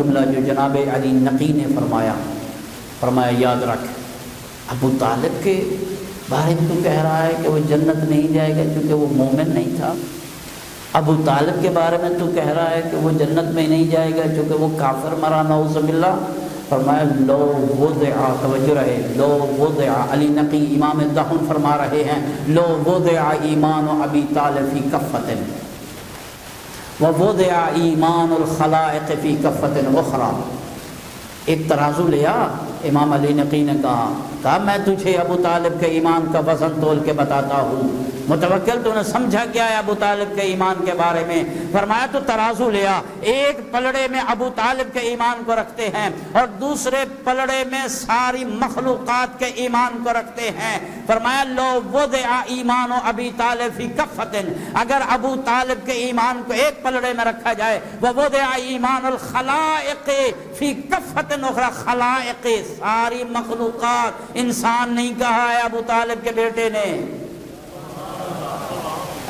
جملہ جو جناب علی نقی نے فرمایا یاد رکھ، ابو طالب کے بارے میں تو کہہ رہا ہے کہ وہ جنت نہیں جائے گا کیونکہ وہ مومن نہیں تھا، ابو طالب کے بارے میں تو کہہ رہا ہے کہ وہ جنت میں نہیں جائے گا کیونکہ وہ کافر مرا، نعوذ باللہ۔ فرمایا لو وضع، توجہ رہے، لو وضع، علی نقی امام دہن فرما رہے ہیں، لو وضع ایمان ابی طالب فی کفۃ ووضع ایمان الخلائق فی کفۃ اخری، ایک ترازو لیا، امام علی نقی نے کہا میں تجھے ابو طالب کے ایمان کا وزن تول کے بتاتا ہوں۔ متوکل تو نے سمجھا کیا ہے ابو طالب کے ایمان کے بارے میں؟ فرمایا تو ترازو لیا، ایک پلڑے میں ابو طالب کے ایمان کو رکھتے ہیں اور دوسرے پلڑے میں ساری مخلوقات کے ایمان کو رکھتے ہیں۔ فرمایا لو وضع ایمان ابی طالب فی کفۃ، اگر ابو طالب کے ایمان کو ایک پلڑے میں رکھا جائے، ووضع ایمان الخلائق فی کفۃ اخری، خلائق ساری مخلوقات، انسان نہیں کہا ہے ابو طالب کے بیٹے نے،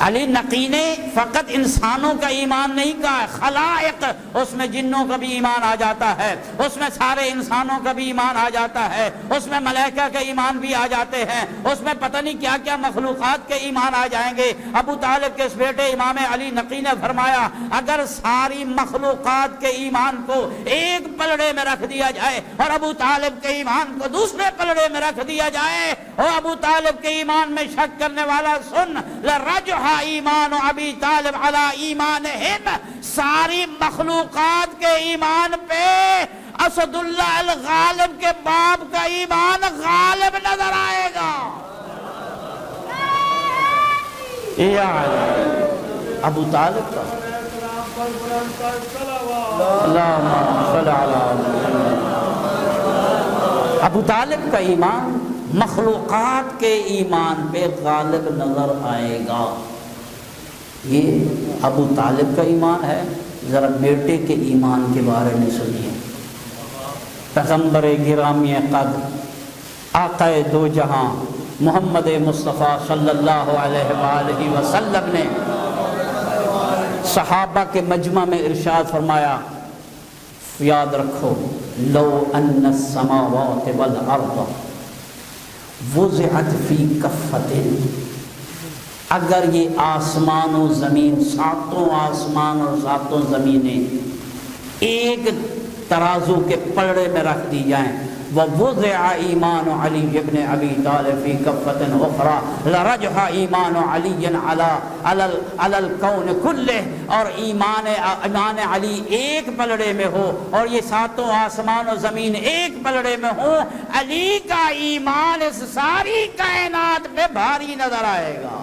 علی نقی نے فقط انسانوں کا ایمان نہیں کہا، خلائق، اس میں جنوں کا بھی ایمان آ جاتا ہے، اس میں سارے انسانوں کا بھی ایمان آ جاتا ہے، اس میں ملائکہ کے ایمان بھی آ جاتے ہیں، اس میں پتہ نہیں کیا کیا مخلوقات کے ایمان آ جائیں گے۔ ابو طالب کے اس بیٹے امام علی نقی نے فرمایا اگر ساری مخلوقات کے ایمان کو ایک پلڑے میں رکھ دیا جائے اور ابو طالب کے ایمان کو دوسرے پلڑے میں رکھ دیا جائے، اور ابو طالب کے ایمان میں شک کرنے والا سن، لرجح ایمان ابی طالب علی ایمانہم، ساری مخلوقات کے ایمان پہ اسد اللہ الغالب کے باپ کا ایمان غالب نظر آئے گا۔ ابو طالب کا ابو طالب کا ایمان مخلوقات کے ایمان پہ غالب نظر آئے گا۔ یہ ابو طالب کا ایمان ہے۔ ذرا بیٹے کے ایمان کے بارے میں سنیے۔ پیغمبر گرامی قدر آقا دو جہاں محمد مصطفیٰ صلی اللہ علیہ وآلہ وسلم نے صحابہ کے مجمع میں ارشاد فرمایا، یاد رکھو لو ان السماوات والارض وضعت فی کفۃ، اگر یہ آسمان و زمین، ساتوں آسمان اور ساتوں زمینیں ایک ترازو کے پلڑے میں رکھ دی جائیں، ووضع ایمان علی ابن ابی طالب فی کفۃ اخری لرجح ایمان علی علی الکون کلہ، اور ایمان علی ایک پلڑے میں ہو اور یہ ساتوں آسمان و زمین ایک پلڑے میں ہو، علی کا ایمان اس ساری کائنات پہ بھاری نظر آئے گا۔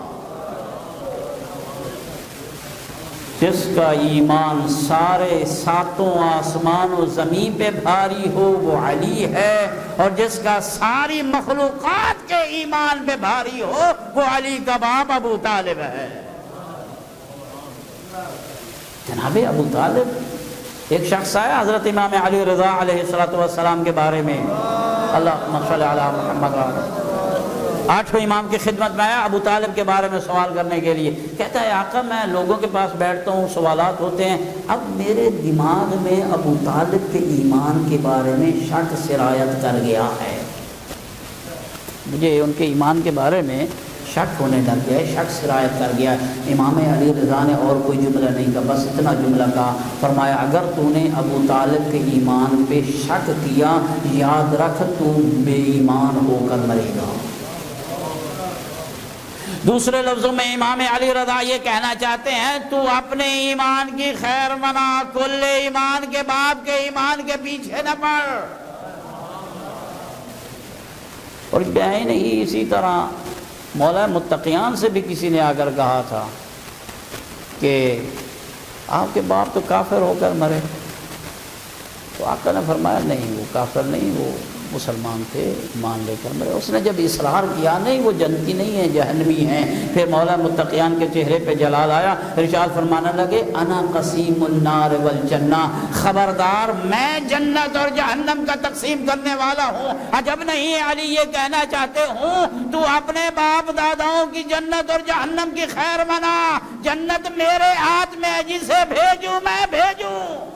جس کا ایمان سارے ساتوں آسمان و زمین پہ بھاری ہو وہ علی ہے، اور جس کا ساری مخلوقات کے ایمان پہ بھاری ہو وہ علی کا باپ ابو طالب ہے۔ جناب ابو طالب، ایک شخص آیا حضرت امام علی رضا علیہ السلام کے بارے میں، اللہم صلی علی محمد، آٹھویں امام کی خدمت میں آیا ابو طالب کے بارے میں سوال کرنے کے لیے۔ کہتا ہے آقا میں لوگوں کے پاس بیٹھتا ہوں، سوالات ہوتے ہیں، اب میرے دماغ میں ابو طالب کے ایمان کے بارے میں شک سرایت کر گیا ہے، مجھے ان کے ایمان کے بارے میں شک ہونے لگ گیا ہے، شک سرایت کر گیا ہے۔ امام علی رضا نے اور کوئی جملہ نہیں کہا، بس اتنا جملہ کہا، فرمایا اگر تو نے ابو طالب کے ایمان پہ شک کیا، یاد رکھ تو بے ایمان ہو کر مرے گا۔ دوسرے لفظوں میں امام علی رضا یہ کہنا چاہتے ہیں تو اپنے ایمان کی خیر منا، کل ایمان کے باپ کے ایمان کے پیچھے نہ پڑ۔ اور یہی نہیں، اسی طرح مولا متقیان سے بھی کسی نے آ کر کہا تھا کہ آپ کے باپ تو کافر ہو کر مرے، تو آقا نے فرمایا نہیں وہ کافر نہیں، وہ مسلمان تھے، ایمان لے کر مرے۔ اس نے جب اصرار کیا نہیں وہ جنتی نہیں ہیں جہنمی ہیں، پھر مولا متقیان کے چہرے پہ جلال آیا، ارشاد فرمانے لگے انا قسیم النار والجنہ، خبردار میں جنت اور جہنم کا تقسیم کرنے والا ہوں۔ عجب نہیں علی یہ کہنا چاہتے ہوں تو اپنے باپ داداؤں کی جنت اور جہنم کی خیر منا، جنت میرے ہاتھ میں ہے، جسے بھیجوں میں بھیجوں۔